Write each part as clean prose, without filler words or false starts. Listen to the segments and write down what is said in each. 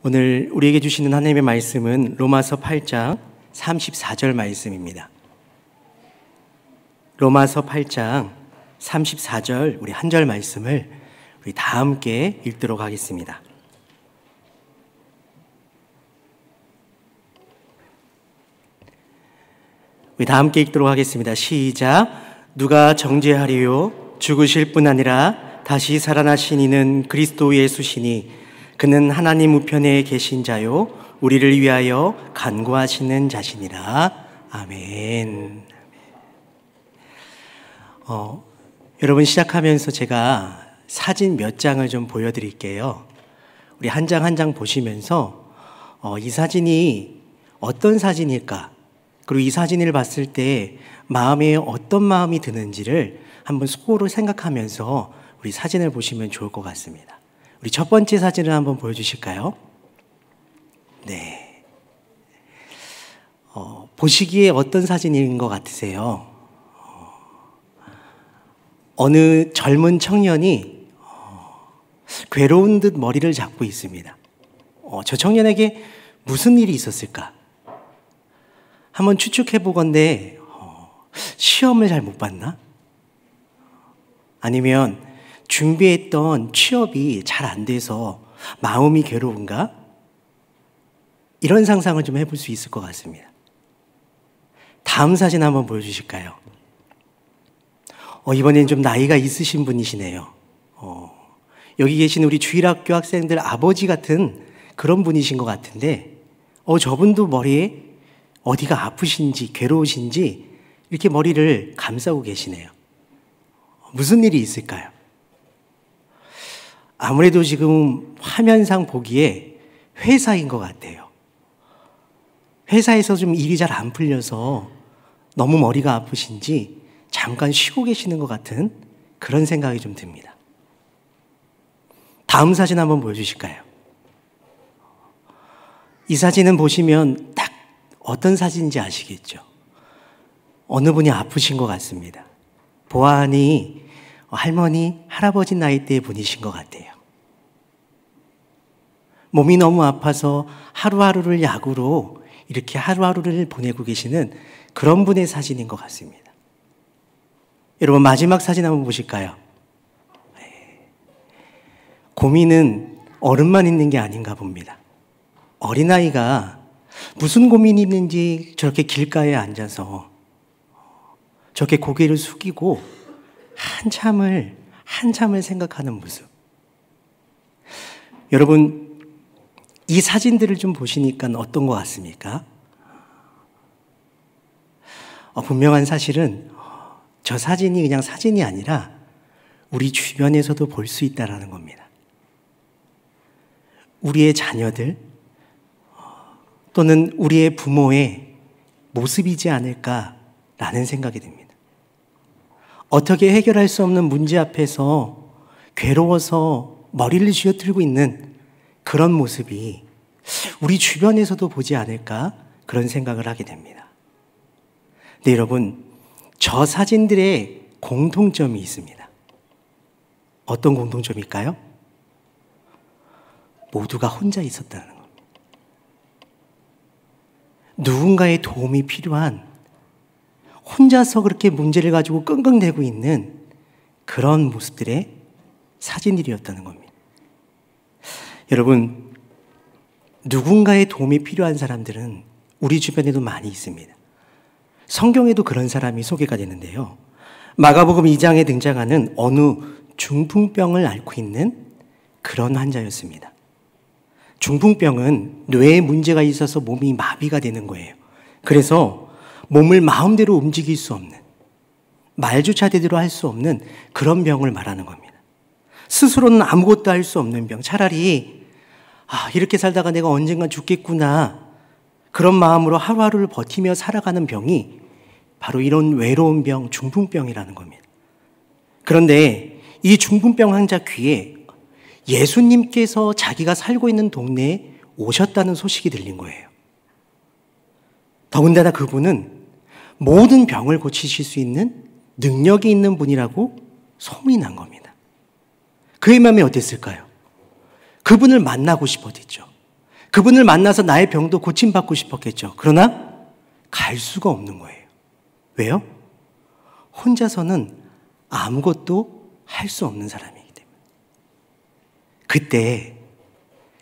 오늘 우리에게 주시는 하나님의 말씀은 로마서 8장 34절 말씀입니다. 로마서 8장 34절 우리 한 절 말씀을 우리 다 함께 읽도록 하겠습니다. 우리 다 함께 읽도록 하겠습니다. 시작. 누가 정죄하리요? 죽으실 뿐 아니라 다시 살아나신 이는 그리스도 예수시니 그는 하나님 우편에 계신 자요 우리를 위하여 간구하시는 자시니라. 아멘. 여러분, 시작하면서 제가 사진 몇 장을 좀 보여드릴게요. 우리 한 장 한 장 보시면서 이 사진이 어떤 사진일까, 그리고 이 사진을 봤을 때 마음에 어떤 마음이 드는지를 한번 속으로 생각하면서 우리 사진을 보시면 좋을 것 같습니다. 우리 첫 번째 사진을 한번 보여주실까요? 네. 보시기에 어떤 사진인 것 같으세요? 어느 젊은 청년이 괴로운 듯 머리를 잡고 있습니다. 저 청년에게 무슨 일이 있었을까? 한번 추측해 보건대 시험을 잘 못 봤나? 아니면 준비했던 취업이 잘 안 돼서 마음이 괴로운가? 이런 상상을 좀 해볼 수 있을 것 같습니다. 다음 사진 한번 보여주실까요? 이번엔 좀 나이가 있으신 분이시네요. 여기 계신 우리 주일학교 학생들 아버지 같은 그런 분이신 것 같은데, 저분도 머리에 어디가 아프신지 괴로우신지 이렇게 머리를 감싸고 계시네요. 무슨 일이 있을까요? 아무래도 지금 화면상 보기에 회사인 것 같아요. 회사에서 좀 일이 잘 안 풀려서 너무 머리가 아프신지 잠깐 쉬고 계시는 것 같은 그런 생각이 좀 듭니다. 다음 사진 한번 보여주실까요? 이 사진은 보시면 딱 어떤 사진인지 아시겠죠? 어느 분이 아프신 것 같습니다. 보아하니 할머니, 할아버지 나이대의 분이신 것 같아요. 몸이 너무 아파서 하루하루를 약으로 이렇게 하루하루를 보내고 계시는 그런 분의 사진인 것 같습니다. 여러분, 마지막 사진 한번 보실까요? 고민은 어른만 있는 게 아닌가 봅니다. 어린아이가 무슨 고민이 있는지 저렇게 길가에 앉아서 저렇게 고개를 숙이고 한참을 생각하는 모습. 여러분, 이 사진들을 좀 보시니까 어떤 것 같습니까? 분명한 사실은 저 사진이 그냥 사진이 아니라 우리 주변에서도 볼 수 있다는 겁니다. 우리의 자녀들 또는 우리의 부모의 모습이지 않을까라는 생각이 듭니다. 어떻게 해결할 수 없는 문제 앞에서 괴로워서 머리를 쥐어들고 있는 그런 모습이 우리 주변에서도 보지 않을까, 그런 생각을 하게 됩니다. 네, 여러분, 저 사진들의 공통점이 있습니다. 어떤 공통점일까요? 모두가 혼자 있었다는 겁니다. 누군가의 도움이 필요한, 혼자서 그렇게 문제를 가지고 끙끙대고 있는 그런 모습들의 사진들이었다는 겁니다. 여러분, 누군가의 도움이 필요한 사람들은 우리 주변에도 많이 있습니다. 성경에도 그런 사람이 소개가 되는데요. 마가복음 2장에 등장하는 어느 중풍병을 앓고 있는 그런 환자였습니다. 중풍병은 뇌에 문제가 있어서 몸이 마비가 되는 거예요. 그래서 몸을 마음대로 움직일 수 없는, 말조차 제대로 할 수 없는 그런 병을 말하는 겁니다. 스스로는 아무것도 할 수 없는 병, 차라리 이렇게 살다가 내가 언젠간 죽겠구나, 그런 마음으로 하루하루를 버티며 살아가는 병이 바로 이런 외로운 병, 중풍병이라는 겁니다. 그런데 이 중풍병 환자 귀에 예수님께서 자기가 살고 있는 동네에 오셨다는 소식이 들린 거예요. 더군다나 그분은 모든 병을 고치실 수 있는 능력이 있는 분이라고 소문이 난 겁니다. 그의 마음이 어땠을까요? 그분을 만나고 싶어졌죠. 그분을 만나서 나의 병도 고침받고 싶었겠죠. 그러나 갈 수가 없는 거예요. 왜요? 혼자서는 아무것도 할 수 없는 사람이기 때문에.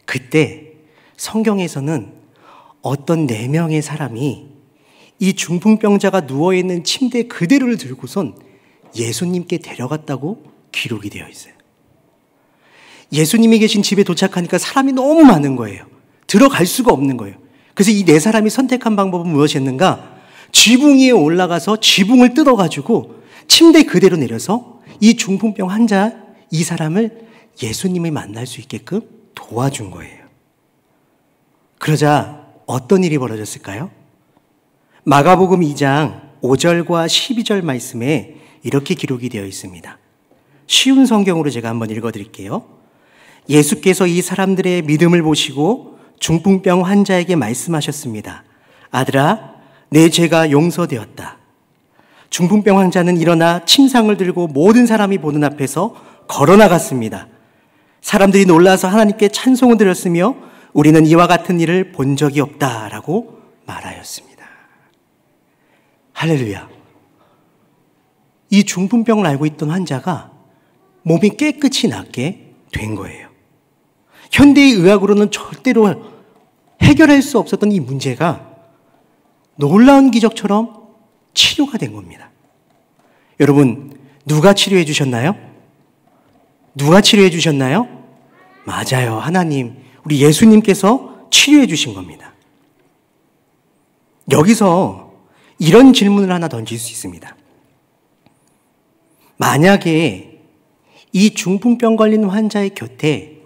그때 성경에서는 어떤 4명의 사람이 이 중풍병자가 누워있는 침대 그대로를 들고선 예수님께 데려갔다고 기록이 되어 있어요. 예수님이 계신 집에 도착하니까 사람이 너무 많은 거예요. 들어갈 수가 없는 거예요. 그래서 이 4사람이 선택한 방법은 무엇이었는가? 지붕 위에 올라가서 지붕을 뜯어가지고 침대 그대로 내려서 이 중풍병 환자 이 사람을 예수님이 만날 수 있게끔 도와준 거예요. 그러자 어떤 일이 벌어졌을까요? 마가복음 2장 5절과 12절 말씀에 이렇게 기록이 되어 있습니다. 쉬운 성경으로 제가 한번 읽어드릴게요. 예수께서 이 사람들의 믿음을 보시고 중풍병 환자에게 말씀하셨습니다. 아들아, 내 죄가 용서되었다. 중풍병 환자는 일어나 침상을 들고 모든 사람이 보는 앞에서 걸어나갔습니다. 사람들이 놀라서 하나님께 찬송을 드렸으며 우리는 이와 같은 일을 본 적이 없다라고 말하였습니다. 할렐루야. 이 중풍병을 앓고 있던 환자가 몸이 깨끗이 낫게 된 거예요. 현대의 의학으로는 절대로 해결할 수 없었던 이 문제가 놀라운 기적처럼 치료가 된 겁니다. 여러분, 누가 치료해 주셨나요? 누가 치료해 주셨나요? 맞아요. 하나님, 우리 예수님께서 치료해 주신 겁니다. 여기서 이런 질문을 하나 던질 수 있습니다. 만약에 이 중풍병 걸린 환자의 곁에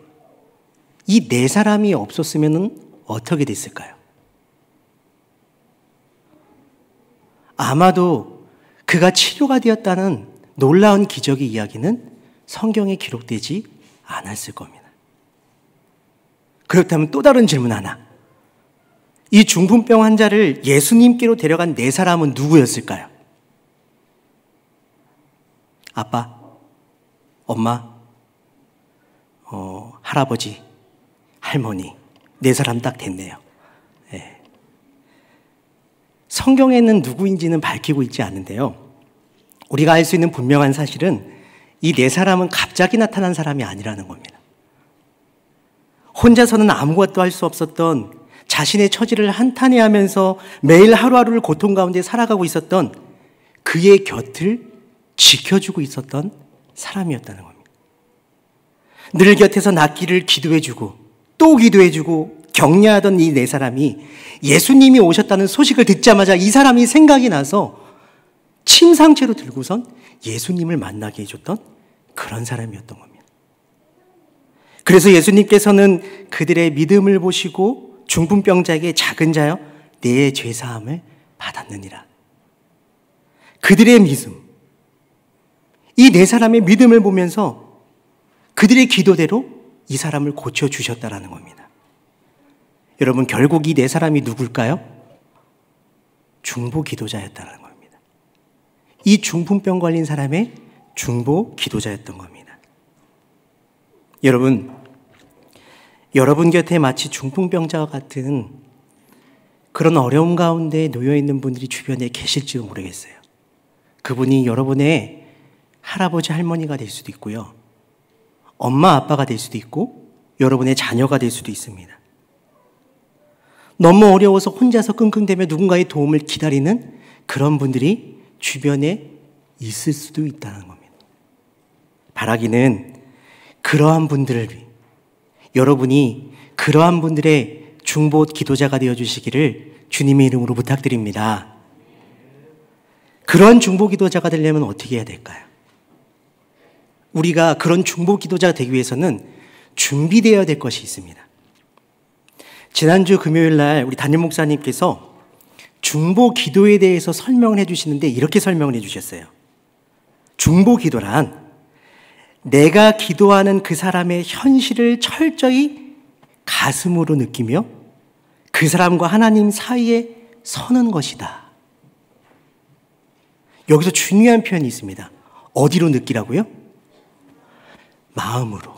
이 4사람이 없었으면 어떻게 됐을까요? 아마도 그가 치료가 되었다는 놀라운 기적의 이야기는 성경에 기록되지 않았을 겁니다. 그렇다면 또 다른 질문 하나. 이 중풍병 환자를 예수님께로 데려간 4사람은 누구였을까요? 아빠, 엄마, 할아버지, 할머니, 4사람 딱 됐네요. 네. 성경에는 누구인지는 밝히고 있지 않은데요. 우리가 알 수 있는 분명한 사실은 이 4사람은 갑자기 나타난 사람이 아니라는 겁니다. 혼자서는 아무것도 할 수 없었던 자신의 처지를 한탄해하면서 매일 하루하루를 고통 가운데 살아가고 있었던 그의 곁을 지켜주고 있었던 사람이었다는 겁니다. 늘 곁에서 낫기를 기도해주고 또 기도해주고 격려하던 이 4사람이 예수님이 오셨다는 소식을 듣자마자 이 사람이 생각이 나서 침상채로 들고선 예수님을 만나게 해줬던 그런 사람이었던 겁니다. 그래서 예수님께서는 그들의 믿음을 보시고 중풍병자에게 작은 자여 내 죄사함을 받았느니라. 그들의 믿음, 이 4사람의 믿음을 보면서 그들의 기도대로 이 사람을 고쳐주셨다라는 겁니다. 여러분, 결국 이 4사람이 누굴까요? 중보 기도자였다는 겁니다. 이 중풍병 걸린 사람의 중보 기도자였던 겁니다. 여러분 곁에 마치 중풍병자와 같은 그런 어려움 가운데 놓여있는 분들이 주변에 계실지도 모르겠어요. 그분이 여러분의 할아버지, 할머니가 될 수도 있고요. 엄마, 아빠가 될 수도 있고 여러분의 자녀가 될 수도 있습니다. 너무 어려워서 혼자서 끙끙대며 누군가의 도움을 기다리는 그런 분들이 주변에 있을 수도 있다는 겁니다. 바라기는 그러한 분들을 여러분이 그러한 분들의 중보 기도자가 되어주시기를 주님의 이름으로 부탁드립니다. 그런 중보 기도자가 되려면 어떻게 해야 될까요? 우리가 그런 중보 기도자가 되기 위해서는 준비되어야 될 것이 있습니다. 지난주 금요일 날 우리 담임 목사님께서 중보 기도에 대해서 설명을 해주시는데 이렇게 설명을 해주셨어요. 중보 기도란 내가 기도하는 그 사람의 현실을 철저히 가슴으로 느끼며 그 사람과 하나님 사이에 서는 것이다. 여기서 중요한 표현이 있습니다. 어디로 느끼라고요? 마음으로.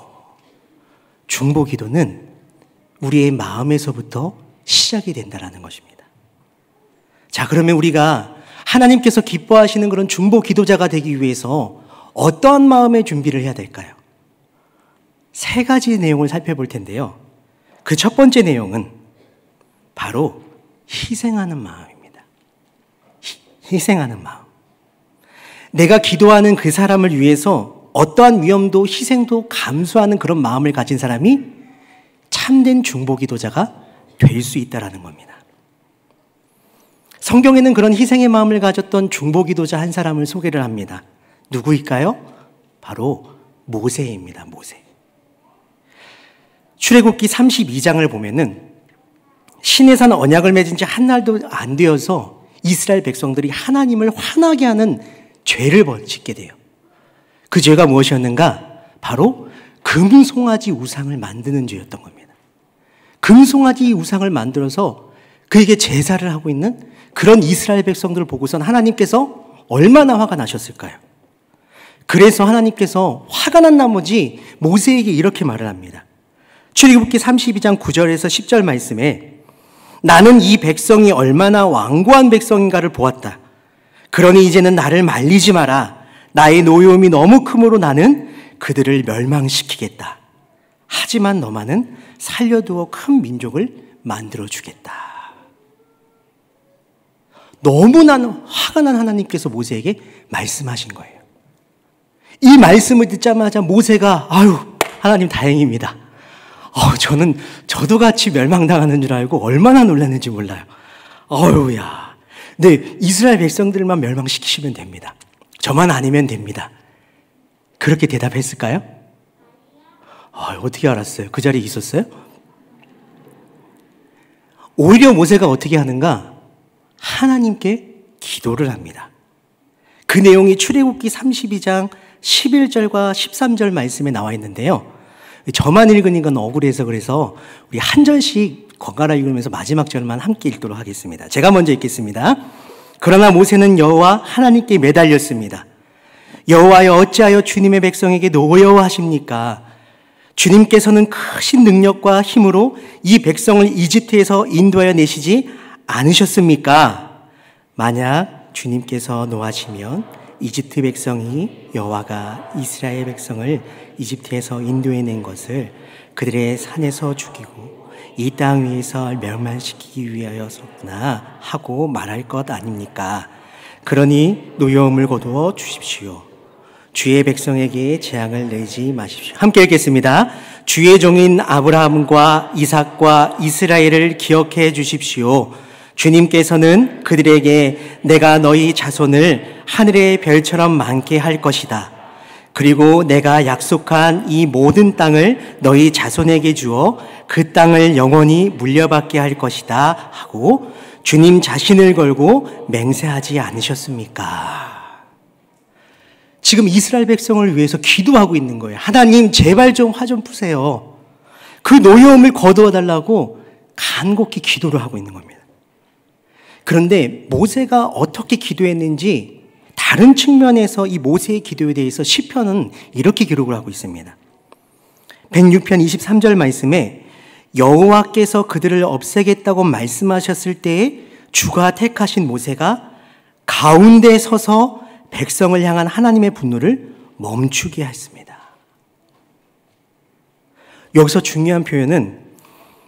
중보 기도는 우리의 마음에서부터 시작이 된다는 것입니다. 자, 그러면 우리가 하나님께서 기뻐하시는 그런 중보 기도자가 되기 위해서 어떠한 마음의 준비를 해야 될까요? 세 가지 내용을 살펴볼 텐데요. 그 첫 번째 내용은 바로 희생하는 마음입니다. 희생하는 마음. 내가 기도하는 그 사람을 위해서 어떠한 위험도 희생도 감수하는 그런 마음을 가진 사람이 참된 중보 기도자가 될 수 있다는 겁니다. 성경에는 그런 희생의 마음을 가졌던 중보 기도자 한 사람을 소개를 합니다. 누구일까요? 바로 모세입니다. 모세. 출애굽기 32장을 보면은 시내산 언약을 맺은 지 한 날도 안 되어서 이스라엘 백성들이 하나님을 화나게 하는 죄를 짓게 돼요. 그 죄가 무엇이었는가? 바로 금송아지 우상을 만드는 죄였던 겁니다. 금송아지 우상을 만들어서 그에게 제사를 하고 있는 그런 이스라엘 백성들을 보고선 하나님께서 얼마나 화가 나셨을까요? 그래서 하나님께서 화가 난 나머지 모세에게 이렇게 말을 합니다. 출애굽기 32장 9절에서 10절 말씀에 나는 이 백성이 얼마나 완고한 백성인가를 보았다. 그러니 이제는 나를 말리지 마라. 나의 노여움이 너무 크므로 나는 그들을 멸망시키겠다. 하지만 너만은 살려두어 큰 민족을 만들어주겠다. 너무 화가 난 하나님께서 모세에게 말씀하신 거예요. 이 말씀을 듣자마자 모세가 아유 하나님 다행입니다. 저도 같이 멸망당하는 줄 알고 얼마나 놀랐는지 몰라요. 어우야. 네, 이스라엘 백성들만 멸망시키시면 됩니다. 저만 아니면 됩니다. 그렇게 대답했을까요? 어떻게 알았어요? 그 자리에 있었어요? 오히려 모세가 어떻게 하는가? 하나님께 기도를 합니다. 그 내용이 출애굽기 32장 11절과 13절 말씀에 나와 있는데요. 저만 읽으니까 억울해서 그래서 우리 한 절씩 번갈아 읽으면서 마지막 절만 함께 읽도록 하겠습니다. 제가 먼저 읽겠습니다. 그러나 모세는 여호와 하나님께 매달렸습니다. 여호와여 어찌하여 주님의 백성에게 노여워하십니까? 주님께서는 크신 능력과 힘으로 이 백성을 이집트에서 인도하여 내시지 않으셨습니까? 만약 주님께서 노하시면 이집트 백성이 여호와가 이스라엘 백성을 이집트에서 인도해낸 것을 그들의 산에서 죽이고 이 땅 위에서 멸망시키기 위하여서구나 하고 말할 것 아닙니까? 그러니 노여움을 거두어 주십시오. 주의 백성에게 재앙을 내지 마십시오. 함께 읽겠습니다. 주의 종인 아브라함과 이삭과 이스라엘을 기억해 주십시오. 주님께서는 그들에게 내가 너희 자손을 하늘의 별처럼 많게 할 것이다. 그리고 내가 약속한 이 모든 땅을 너희 자손에게 주어 그 땅을 영원히 물려받게 할 것이다 하고 주님 자신을 걸고 맹세하지 않으셨습니까? 지금 이스라엘 백성을 위해서 기도하고 있는 거예요. 하나님 제발 좀 화 좀 푸세요. 그 노여움을 거두어 달라고 간곡히 기도를 하고 있는 겁니다. 그런데 모세가 어떻게 기도했는지 다른 측면에서 이 모세의 기도에 대해서 시편은 이렇게 기록을 하고 있습니다. 106편 23절 말씀에 여호와께서 그들을 없애겠다고 말씀하셨을 때에 주가 택하신 모세가 가운데 서서 백성을 향한 하나님의 분노를 멈추게 했습니다. 여기서 중요한 표현은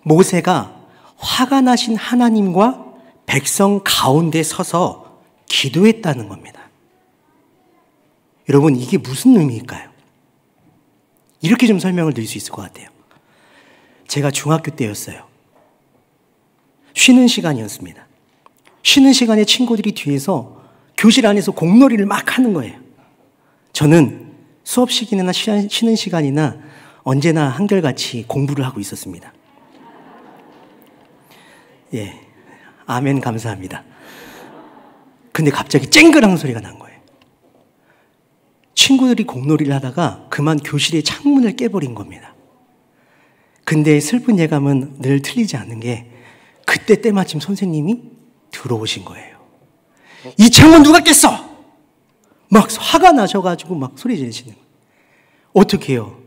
모세가 화가 나신 하나님과 백성 가운데 서서 기도했다는 겁니다. 여러분, 이게 무슨 의미일까요? 이렇게 좀 설명을 드릴 수 있을 것 같아요. 제가 중학교 때였어요. 쉬는 시간이었습니다. 쉬는 시간에 친구들이 뒤에서 교실 안에서 공놀이를 막 하는 거예요. 저는 수업 시간이나 쉬는 시간이나 언제나 한결같이 공부를 하고 있었습니다. 예, 아멘 감사합니다. 근데 갑자기 쨍그랑 소리가 난 거예요. 친구들이 공놀이를 하다가 그만 교실의 창문을 깨버린 겁니다. 근데 슬픈 예감은 늘 틀리지 않는 게 그때 때마침 선생님이 들어오신 거예요. 이 창문 누가 깼어? 막 화가 나셔가지고 막 소리 지르시는 거예요. 어떻게 해요?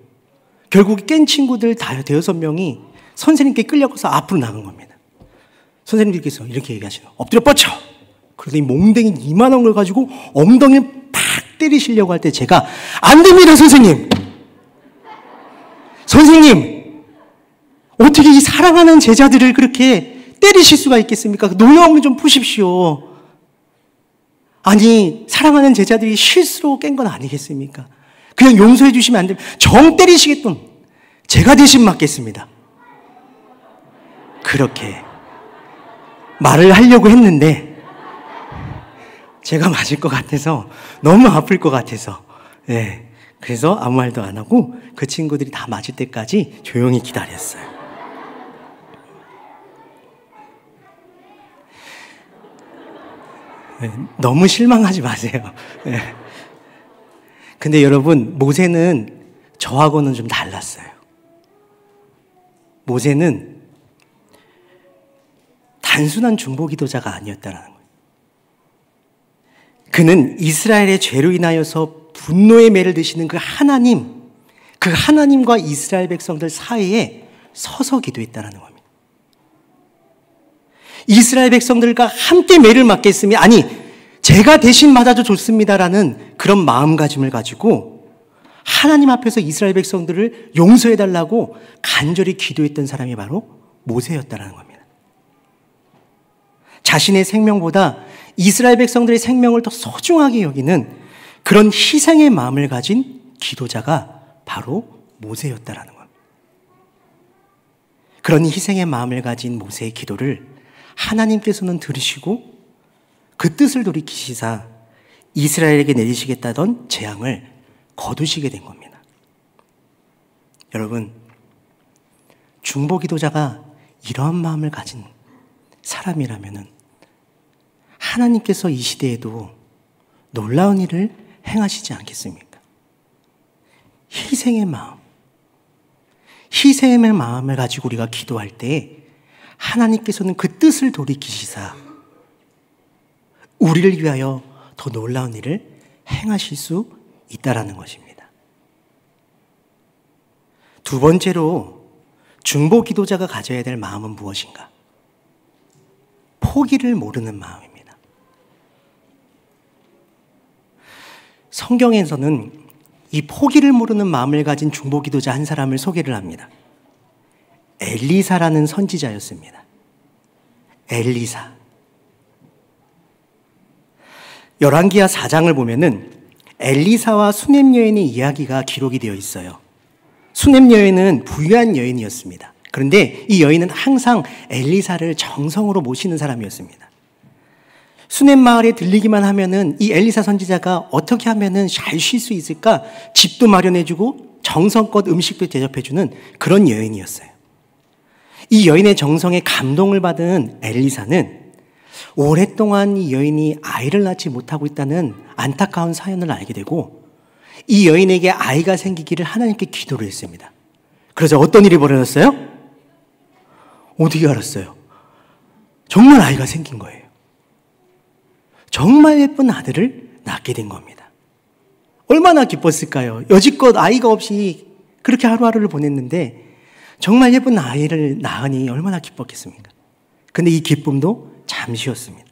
결국 깬 친구들 다 5명이 선생님께 끌려가서 앞으로 나간 겁니다. 선생님들께서 이렇게 얘기하시는 거예요. 엎드려 뻗쳐! 그러더니 몽댕이 이만한 걸 가지고 엉덩이를 팍 때리시려고 할 때 제가 안 됩니다, 선생님! 선생님! 어떻게 이 사랑하는 제자들을 그렇게 때리실 수가 있겠습니까? 노여움을 좀 푸십시오. 아니, 사랑하는 제자들이 실수로 깬 건 아니겠습니까? 그냥 용서해 주시면 안 됩니다. 정 때리시겠던 제가 대신 맞겠습니다. 그렇게 말을 하려고 했는데 제가 맞을 것 같아서 너무 아플 것 같아서 네, 그래서 아무 말도 안 하고 그 친구들이 다 맞을 때까지 조용히 기다렸어요. 네, 너무 실망하지 마세요. 네. 근데 여러분, 모세는 저하고는 좀 달랐어요. 모세는 단순한 중보기도자가 아니었다는 거예요. 그는 이스라엘의 죄로 인하여서 분노의 매를 드시는 그 하나님과 이스라엘 백성들 사이에 서서 기도했다는 겁니다. 이스라엘 백성들과 함께 매를 맞겠으면, 아니, 제가 대신 맞아도 좋습니다라는 그런 마음가짐을 가지고 하나님 앞에서 이스라엘 백성들을 용서해달라고 간절히 기도했던 사람이 바로 모세였다는 겁니다. 자신의 생명보다 이스라엘 백성들의 생명을 더 소중하게 여기는 그런 희생의 마음을 가진 기도자가 바로 모세였다는 겁니다. 그런 희생의 마음을 가진 모세의 기도를 하나님께서는 들으시고 그 뜻을 돌이키시사 이스라엘에게 내리시겠다던 재앙을 거두시게 된 겁니다. 여러분, 중보기도자가 이러한 마음을 가진 사람이라면 하나님께서 이 시대에도 놀라운 일을 행하시지 않겠습니까? 희생의 마음을 가지고 우리가 기도할 때 하나님께서는 그 뜻을 돌이키시사 우리를 위하여 더 놀라운 일을 행하실 수 있다라는 것입니다. 두 번째로 중보 기도자가 가져야 될 마음은 무엇인가? 포기를 모르는 마음입니다. 성경에서는 이 포기를 모르는 마음을 가진 중보 기도자 한 사람을 소개를 합니다. 엘리사라는 선지자였습니다. 엘리사. 열왕기하 4장을 보면은 엘리사와 수넴 여인의 이야기가 기록이 되어 있어요. 수넴 여인은 부유한 여인이었습니다. 그런데 이 여인은 항상 엘리사를 정성으로 모시는 사람이었습니다. 수넴 마을에 들리기만 하면은 이 엘리사 선지자가 어떻게 하면은 잘 쉴 수 있을까? 집도 마련해주고 정성껏 음식도 대접해주는 그런 여인이었어요. 이 여인의 정성에 감동을 받은 엘리사는 오랫동안 이 여인이 아이를 낳지 못하고 있다는 안타까운 사연을 알게 되고 이 여인에게 아이가 생기기를 하나님께 기도를 했습니다. 그래서 어떤 일이 벌어졌어요? 어떻게 알았어요? 정말 아이가 생긴 거예요. 정말 예쁜 아들을 낳게 된 겁니다. 얼마나 기뻤을까요? 여지껏 아이가 없이 그렇게 하루하루를 보냈는데 정말 예쁜 아이를 낳으니 얼마나 기뻤겠습니까? 근데 이 기쁨도 잠시였습니다.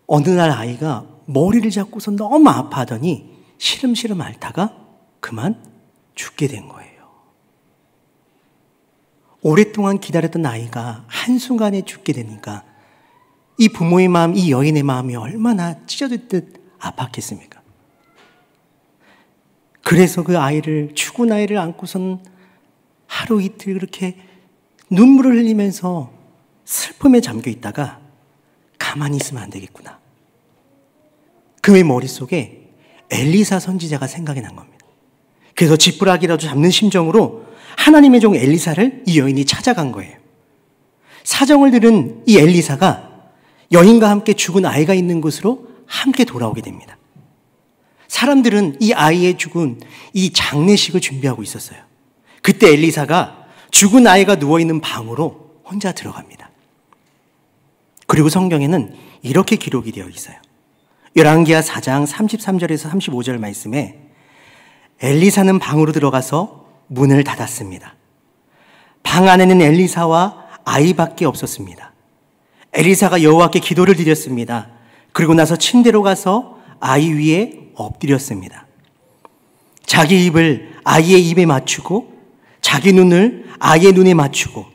어느 날 아이가 머리를 잡고서 너무 아파하더니 시름시름 앓다가 그만 죽게 된 거예요. 오랫동안 기다렸던 아이가 한순간에 죽게 되니까 이 부모의 마음, 이 여인의 마음이 얼마나 찢어졌듯 아팠겠습니까? 그래서 그 아이를, 죽은 아이를 안고선 하루 이틀 그렇게 눈물을 흘리면서 슬픔에 잠겨 있다가 가만히 있으면 안 되겠구나. 그의 머릿속에 엘리사 선지자가 생각이 난 겁니다. 그래서 지푸라기라도 잡는 심정으로 하나님의 종 엘리사를 이 여인이 찾아간 거예요. 사정을 들은 이 엘리사가 여인과 함께 죽은 아이가 있는 곳으로 함께 돌아오게 됩니다. 사람들은 이 아이의 죽은 이 장례식을 준비하고 있었어요. 그때 엘리사가 죽은 아이가 누워있는 방으로 혼자 들어갑니다. 그리고 성경에는 이렇게 기록이 되어 있어요. 열왕기하 4장 33절에서 35절 말씀에 엘리사는 방으로 들어가서 문을 닫았습니다. 방 안에는 엘리사와 아이밖에 없었습니다. 엘리사가 여호와께 기도를 드렸습니다. 그리고 나서 침대로 가서 아이 위에 엎드렸습니다. 자기 입을 아이의 입에 맞추고 자기 눈을 아이의 눈에 맞추고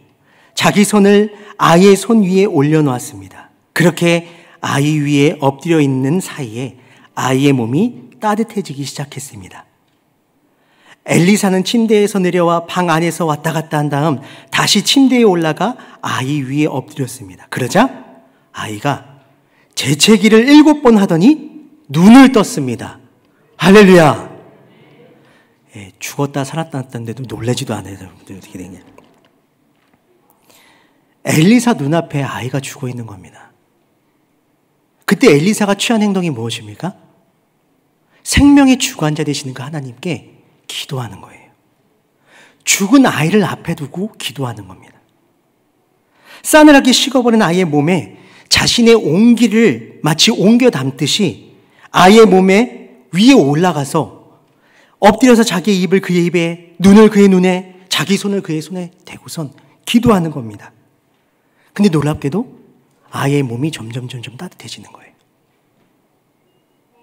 자기 손을 아이의 손 위에 올려놓았습니다. 그렇게 아이 위에 엎드려 있는 사이에 아이의 몸이 따뜻해지기 시작했습니다. 엘리사는 침대에서 내려와 방 안에서 왔다 갔다 한 다음 다시 침대에 올라가 아이 위에 엎드렸습니다. 그러자 아이가 재채기를 7번 하더니 눈을 떴습니다. 할렐루야. 예, 죽었다 살았다는데도 놀라지도 않아요. 어떻게 되냐. 엘리사 눈앞에 아이가 죽어 있는 겁니다. 그때 엘리사가 취한 행동이 무엇입니까? 생명의 주관자 되시는 그 하나님께 기도하는 거예요. 죽은 아이를 앞에 두고 기도하는 겁니다. 싸늘하게 식어버린 아이의 몸에 자신의 온기를 마치 옮겨 담듯이 아이의 몸에 위에 올라가서 엎드려서 자기의 입을 그의 입에, 눈을 그의 눈에, 자기 손을 그의 손에 대고선 기도하는 겁니다. 근데 놀랍게도 아이의 몸이 점점 따뜻해지는 거예요.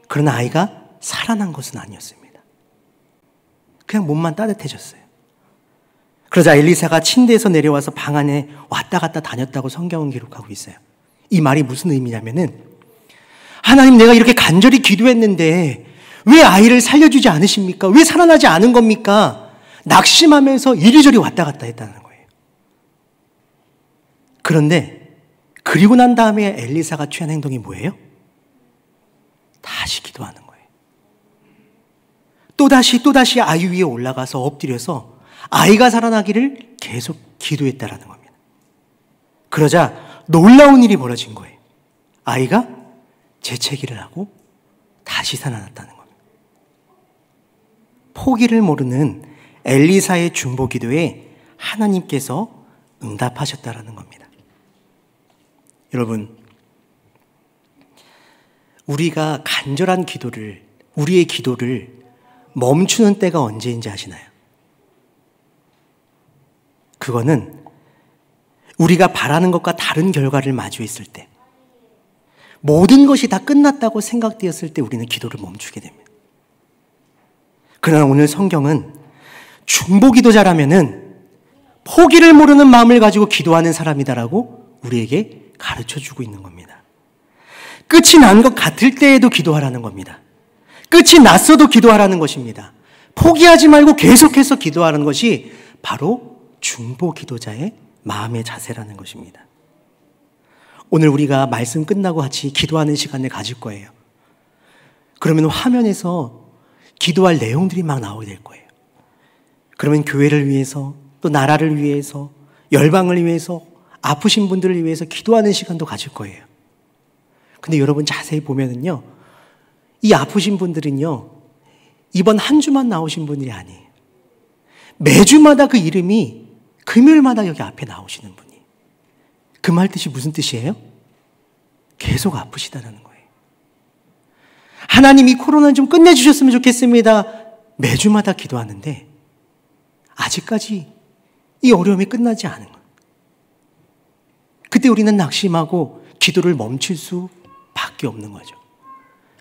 그러나 아이가 살아난 것은 아니었습니다. 그냥 몸만 따뜻해졌어요. 그러자 엘리사가 침대에서 내려와서 방 안에 왔다 갔다 다녔다고 성경은 기록하고 있어요. 이 말이 무슨 의미냐면은 하나님, 내가 이렇게 간절히 기도했는데 왜 아이를 살려주지 않으십니까? 왜 살아나지 않은 겁니까? 낙심하면서 이리저리 왔다 갔다 했다는 거예요. 그런데 그리고 난 다음에 엘리사가 취한 행동이 뭐예요? 다시 기도하는 거예요. 또다시 아이 위에 올라가서 엎드려서 아이가 살아나기를 계속 기도했다라는 겁니다. 그러자 놀라운 일이 벌어진 거예요. 아이가 재채기를 하고 다시 살아났다는 겁니다. 포기를 모르는 엘리사의 중보 기도에 하나님께서 응답하셨다라는 겁니다. 여러분, 우리가 간절한 기도를, 우리의 기도를 멈추는 때가 언제인지 아시나요? 그거는 우리가 바라는 것과 다른 결과를 마주했을 때, 모든 것이 다 끝났다고 생각되었을 때 우리는 기도를 멈추게 됩니다. 그러나 오늘 성경은 중보기도자라면은 포기를 모르는 마음을 가지고 기도하는 사람이다라고 우리에게 가르쳐주고 있는 겁니다. 끝이 난 것 같을 때에도 기도하라는 겁니다. 끝이 났어도 기도하라는 것입니다. 포기하지 말고 계속해서 기도하는 것이 바로 중보기도자의 마음의 자세라는 것입니다. 오늘 우리가 말씀 끝나고 같이 기도하는 시간을 가질 거예요. 그러면 화면에서 기도할 내용들이 막 나오게 될 거예요. 그러면 교회를 위해서, 또 나라를 위해서, 열방을 위해서, 아프신 분들을 위해서 기도하는 시간도 가질 거예요. 근데 여러분 자세히 보면은요, 이 아프신 분들은요, 이번 한 주만 나오신 분들이 아니에요. 매주마다 그 이름이 금요일마다 여기 앞에 나오시는 분이. 그 말 뜻이 무슨 뜻이에요? 계속 아프시다는 거예요. 하나님, 이 코로나는 좀 끝내주셨으면 좋겠습니다. 매주마다 기도하는데 아직까지 이 어려움이 끝나지 않은 거예요. 그때 우리는 낙심하고 기도를 멈출 수밖에 없는 거죠.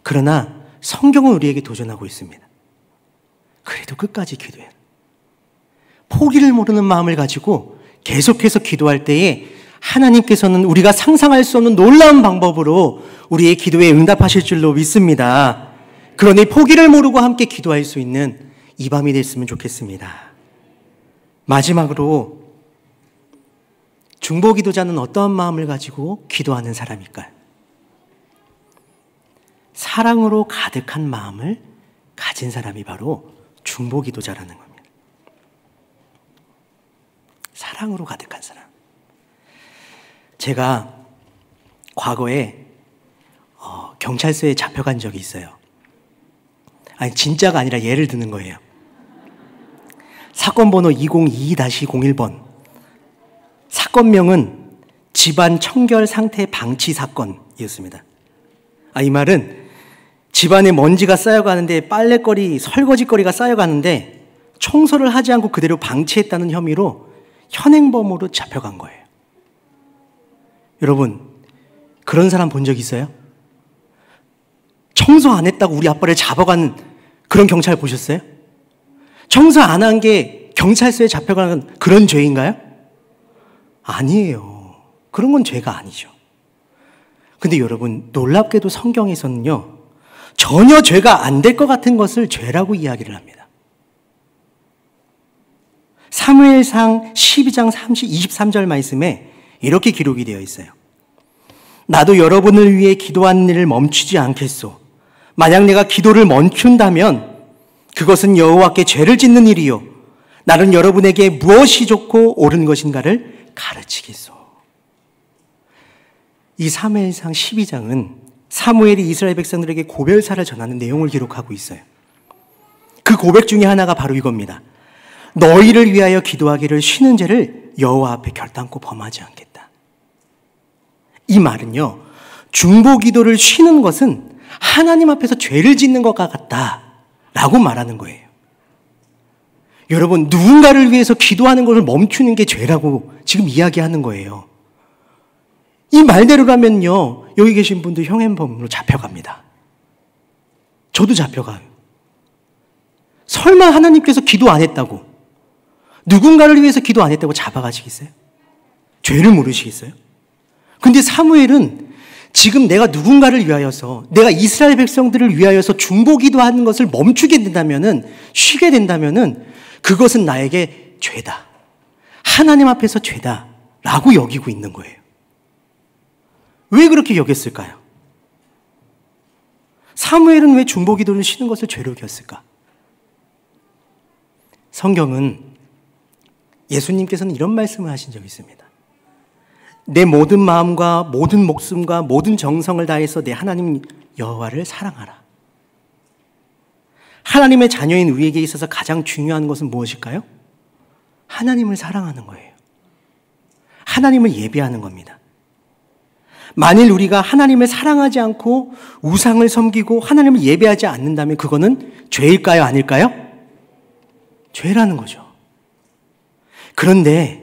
그러나 성경은 우리에게 도전하고 있습니다. 그래도 끝까지 기도해요. 포기를 모르는 마음을 가지고 계속해서 기도할 때에 하나님께서는 우리가 상상할 수 없는 놀라운 방법으로 우리의 기도에 응답하실 줄로 믿습니다. 그러니 포기를 모르고 함께 기도할 수 있는 이 밤이 됐으면 좋겠습니다. 마지막으로 중보기도자는 어떠한 마음을 가지고 기도하는 사람일까요? 사랑으로 가득한 마음을 가진 사람이 바로 중보기도자라는 겁니다. 사랑으로 가득한 사람. 제가 과거에 경찰서에 잡혀간 적이 있어요. 아니, 진짜가 아니라 예를 드는 거예요. 사건 번호 2022-01번. 사건명은 집안 청결 상태 방치 사건이었습니다. 이 말은 집안에 먼지가 쌓여가는데 빨래거리, 설거지거리가 쌓여가는데 청소를 하지 않고 그대로 방치했다는 혐의로 현행범으로 잡혀간 거예요. 여러분, 그런 사람 본 적 있어요? 청소 안 했다고 우리 아빠를 잡아간 그런 경찰 보셨어요? 청소 안 한 게 경찰서에 잡혀가는 그런 죄인가요? 아니에요. 그런 건 죄가 아니죠. 근데 여러분, 놀랍게도 성경에서는요, 전혀 죄가 안 될 것 같은 것을 죄라고 이야기를 합니다. 사무엘상 12장 23절 말씀에 이렇게 기록이 되어 있어요. 나도 여러분을 위해 기도하는 일을 멈추지 않겠소. 만약 내가 기도를 멈춘다면 그것은 여호와께 죄를 짓는 일이요, 나는 여러분에게 무엇이 좋고 옳은 것인가를 가르치겠소. 이 사무엘상 12장은 사무엘이 이스라엘 백성들에게 고별사를 전하는 내용을 기록하고 있어요. 그 고백 중에 하나가 바로 이겁니다. 너희를 위하여 기도하기를 쉬는 죄를 여호와 앞에 결단코 범하지 않겠다. 이 말은요, 중보기도를 쉬는 것은 하나님 앞에서 죄를 짓는 것과 같다라고 말하는 거예요. 여러분, 누군가를 위해서 기도하는 것을 멈추는 게 죄라고 지금 이야기하는 거예요. 이 말대로라면요, 여기 계신 분도 형행범으로 잡혀갑니다. 저도 잡혀가요. 설마 하나님께서 기도 안 했다고, 누군가를 위해서 기도 안 했다고 잡아가시겠어요? 죄를 모르시겠어요? 근데 사무엘은 지금 내가 누군가를 위하여서, 내가 이스라엘 백성들을 위하여서 중보기도하는 것을 멈추게 된다면은, 쉬게 된다면은 그것은 나에게 죄다, 하나님 앞에서 죄다 라고 여기고 있는 거예요. 왜 그렇게 여겼을까요? 사무엘은 왜 중보기도를 쉬는 것을 죄로 여겼을까? 성경은, 예수님께서는 이런 말씀을 하신 적이 있습니다. 내 모든 마음과 모든 목숨과 모든 정성을 다해서 내 하나님 여호와를 사랑하라. 하나님의 자녀인 우리에게 있어서 가장 중요한 것은 무엇일까요? 하나님을 사랑하는 거예요. 하나님을 예배하는 겁니다. 만일 우리가 하나님을 사랑하지 않고 우상을 섬기고 하나님을 예배하지 않는다면 그거는 죄일까요? 아닐까요? 죄라는 거죠. 그런데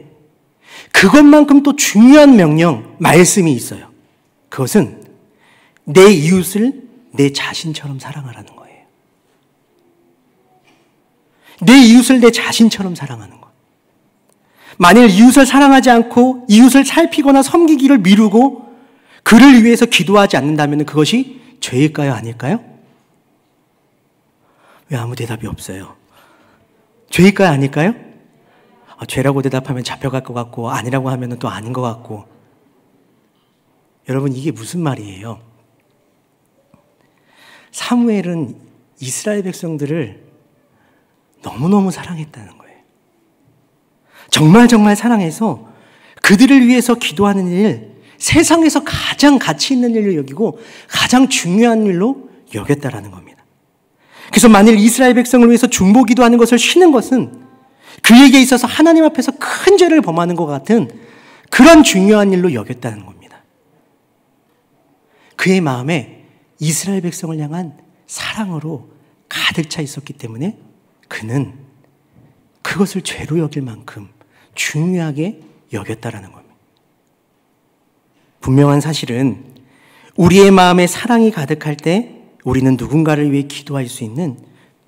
그것만큼 또 중요한 명령, 말씀이 있어요. 그것은 내 이웃을 내 자신처럼 사랑하라는 거예요. 내 이웃을 내 자신처럼 사랑하는 것. 만일 이웃을 사랑하지 않고 이웃을 살피거나 섬기기를 미루고 그를 위해서 기도하지 않는다면 그것이 죄일까요? 아닐까요? 왜 아무 대답이 없어요? 죄일까요? 아닐까요? 죄라고 대답하면 잡혀갈 것 같고 아니라고 하면 또 아닌 것 같고. 여러분, 이게 무슨 말이에요? 사무엘은 이스라엘 백성들을 너무너무 사랑했다는 거예요. 정말 사랑해서 그들을 위해서 기도하는 일, 세상에서 가장 가치 있는 일로 여기고 가장 중요한 일로 여겼다라는 겁니다. 그래서 만일 이스라엘 백성을 위해서 중보기도하는 것을 쉬는 것은 그에게 있어서 하나님 앞에서 큰 죄를 범하는 것 같은 그런 중요한 일로 여겼다는 겁니다. 그의 마음에 이스라엘 백성을 향한 사랑으로 가득 차 있었기 때문에 그는 그것을 죄로 여길 만큼 중요하게 여겼다라는 겁니다. 분명한 사실은 우리의 마음에 사랑이 가득할 때 우리는 누군가를 위해 기도할 수 있는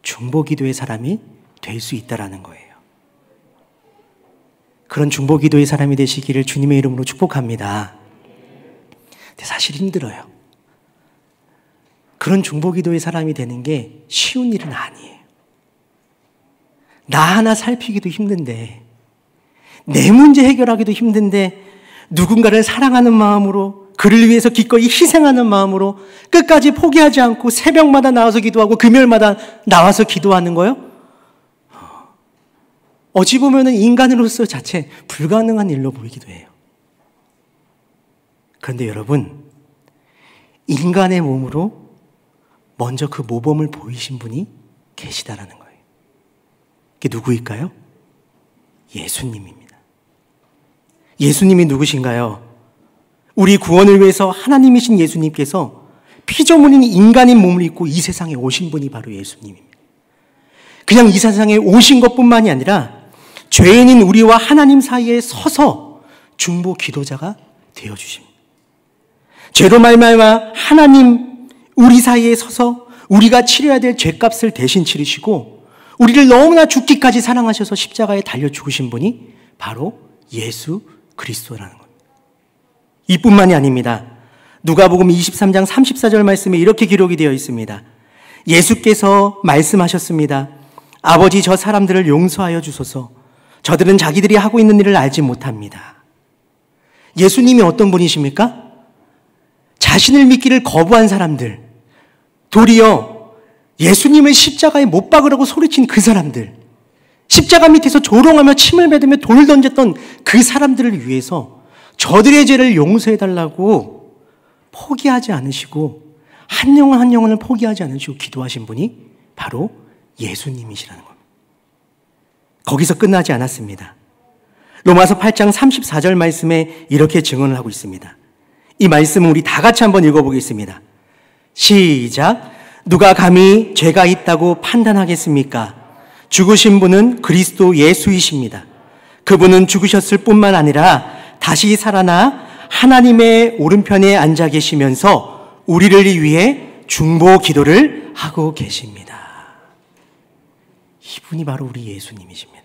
중보기도의 사람이 될 수 있다라는 거예요. 그런 중보기도의 사람이 되시기를 주님의 이름으로 축복합니다. 근데 사실 힘들어요. 그런 중보기도의 사람이 되는 게 쉬운 일은 아니에요. 나 하나 살피기도 힘든데, 내 문제 해결하기도 힘든데, 누군가를 사랑하는 마음으로, 그를 위해서 기꺼이 희생하는 마음으로 끝까지 포기하지 않고 새벽마다 나와서 기도하고 금요일마다 나와서 기도하는 거요? 어찌 보면 인간으로서 자체 불가능한 일로 보이기도 해요. 그런데 여러분, 인간의 몸으로 먼저 그 모범을 보이신 분이 계시다라는 거예요. 그게 누구일까요? 예수님입니다. 예수님이 누구신가요? 우리 구원을 위해서 하나님이신 예수님께서 피조물인 인간인 몸을 입고 이 세상에 오신 분이 바로 예수님입니다. 그냥 이 세상에 오신 것뿐만이 아니라 죄인인 우리와 하나님 사이에 서서 중보 기도자가 되어주십니다. 죄로 말미암아 하나님 우리 사이에 서서 우리가 치러야 될 죄값을 대신 치르시고 우리를 너무나 죽기까지 사랑하셔서 십자가에 달려 죽으신 분이 바로 예수 그리스도라는 겁니다. 이뿐만이 아닙니다. 누가복음 23장 34절 말씀에 이렇게 기록이 되어 있습니다. 예수께서 말씀하셨습니다. 아버지, 저 사람들을 용서하여 주소서. 저들은 자기들이 하고 있는 일을 알지 못합니다. 예수님이 어떤 분이십니까? 자신을 믿기를 거부한 사람들, 도리어 예수님을 십자가에 못 박으라고 소리친 그 사람들, 십자가 밑에서 조롱하며 침을 뱉으며 돌을 던졌던 그 사람들을 위해서 저들의 죄를 용서해달라고 포기하지 않으시고 한 영혼 한 영혼을 포기하지 않으시고 기도하신 분이 바로 예수님이시라는 겁니다. 거기서 끝나지 않았습니다. 로마서 8장 34절 말씀에 이렇게 증언을 하고 있습니다. 이 말씀은 우리 다 같이 한번 읽어보겠습니다. 시작. 누가 감히 죄가 있다고 판단하겠습니까? 죽으신 분은 그리스도 예수이십니다. 그분은 죽으셨을 뿐만 아니라 다시 살아나 하나님의 오른편에 앉아 계시면서 우리를 위해 중보 기도를 하고 계십니다. 이분이 바로 우리 예수님이십니다.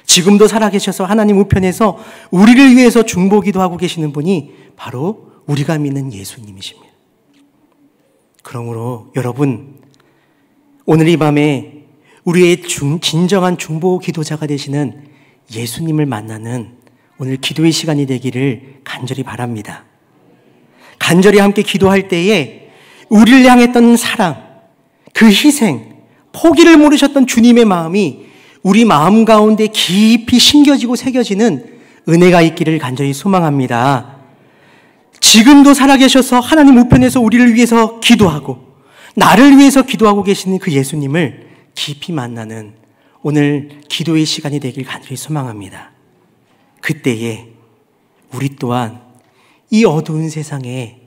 지금도 살아계셔서 하나님 우편에서 우리를 위해서 중보 기도하고 계시는 분이 바로 우리가 믿는 예수님이십니다. 그러므로 여러분, 오늘 이 밤에 우리의 진정한 중보 기도자가 되시는 예수님을 만나는 오늘 기도의 시간이 되기를 간절히 바랍니다. 간절히 함께 기도할 때에 우리를 향했던 사랑, 그 희생, 포기를 모르셨던 주님의 마음이 우리 마음 가운데 깊이 심겨지고 새겨지는 은혜가 있기를 간절히 소망합니다. 지금도 살아계셔서 하나님 우편에서 우리를 위해서 기도하고 나를 위해서 기도하고 계시는 그 예수님을 깊이 만나는 오늘 기도의 시간이 되길 간절히 소망합니다. 그때에 우리 또한 이 어두운 세상에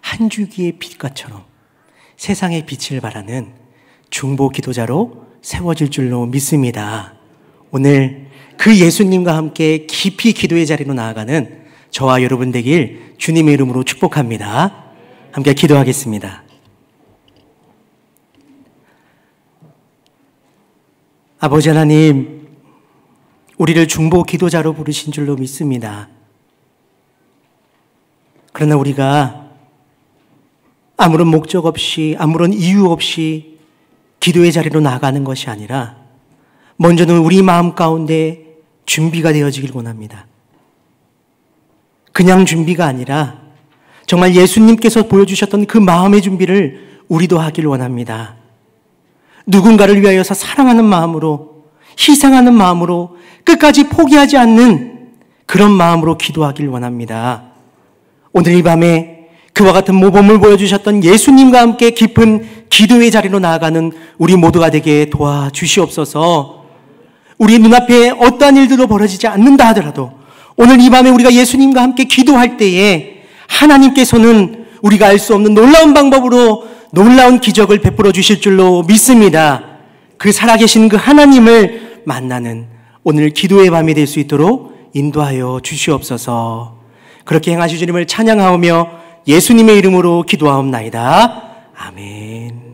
한 줄기의 빛과처럼 세상의 빛을 발하는 중보 기도자로 세워질 줄로 믿습니다. 오늘 그 예수님과 함께 깊이 기도의 자리로 나아가는 저와 여러분 되길 주님의 이름으로 축복합니다. 함께 기도하겠습니다. 아버지 하나님, 우리를 중보 기도자로 부르신 줄로 믿습니다. 그러나 우리가 아무런 목적 없이, 아무런 이유 없이 기도의 자리로 나가는 것이 아니라 먼저는 우리 마음 가운데 준비가 되어지길 원합니다. 그냥 준비가 아니라 정말 예수님께서 보여주셨던 그 마음의 준비를 우리도 하길 원합니다. 누군가를 위하여서 사랑하는 마음으로, 희생하는 마음으로, 끝까지 포기하지 않는 그런 마음으로 기도하길 원합니다. 오늘 이 밤에 그와 같은 모범을 보여주셨던 예수님과 함께 깊은 기도의 자리로 나아가는 우리 모두가 되게 도와주시옵소서. 우리 눈앞에 어떠한 일들도 벌어지지 않는다 하더라도 오늘 이 밤에 우리가 예수님과 함께 기도할 때에 하나님께서는 우리가 알 수 없는 놀라운 방법으로 놀라운 기적을 베풀어 주실 줄로 믿습니다. 그 살아계신 그 하나님을 만나는 오늘 기도의 밤이 될 수 있도록 인도하여 주시옵소서. 그렇게 행하시 주님을 찬양하오며 예수님의 이름으로 기도하옵나이다. 아멘.